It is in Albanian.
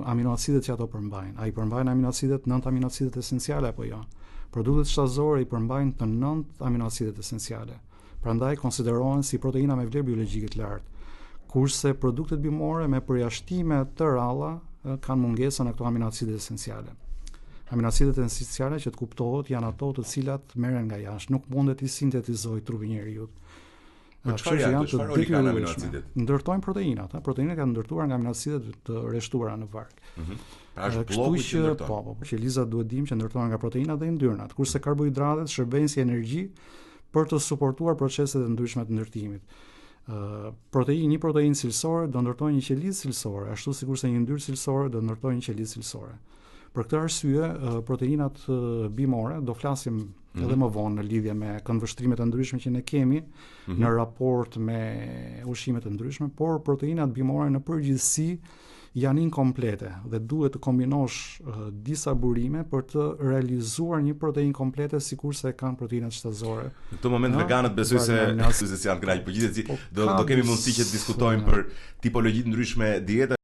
aminoacidet që ato përmbajnë. A i përmbajnë aminoacidet, 9 aminoacidet esenciale apo jo? Produktet shtatëzore i përmbajnë të 9 aminoacidet esenciale. Prandaj konsiderohen si proteina me vlerë biologjike të lartë. Kurse produktet bimore me përjashtime të ralla kanë mungesën e këto aminoacidet esenciale. Aminoacidet esenciale që të kuptohet janë ato të cilat merren nga jashtë, nuk mundet i sintetizojë trupi njeriu. Çfarë roli kanë aminoacidet? Ndërtojnë proteinat, proteinat janë ndërtuar nga aminoacidet të rreshtuara në varg. Pra është bloku që ndërton. Po, që Liza duhet dim që ndërtohen nga proteinat dhe yndyrnat, kurse karbohidratet shërbejnë si energji për të suportuar proceset e ndryshme të ndërtimit. Një proteinë cilësore do ndërtojë një qelizë cilësore, ashtu sikurse një yndyrë cilësore do ndërtojë një qelizë cilësore. Për këtë arsye, proteinat bimore, do flasim edhe më vonë në lidhje me këndvështrimet e ndryshme që ne kemi në raport me ushqimet e ndryshme, por proteinat bimore në përgjithësi janë inkomplete dhe duhet të kombinosh disa burime për të realizuar një proteinë komplete sikurse kanë proteinat shtatëzore. Në këtë moment veganët besoj se janë kënaqur, përgjithësi do kemi mundësi që të diskutojmë për tipologji të ndryshme diete.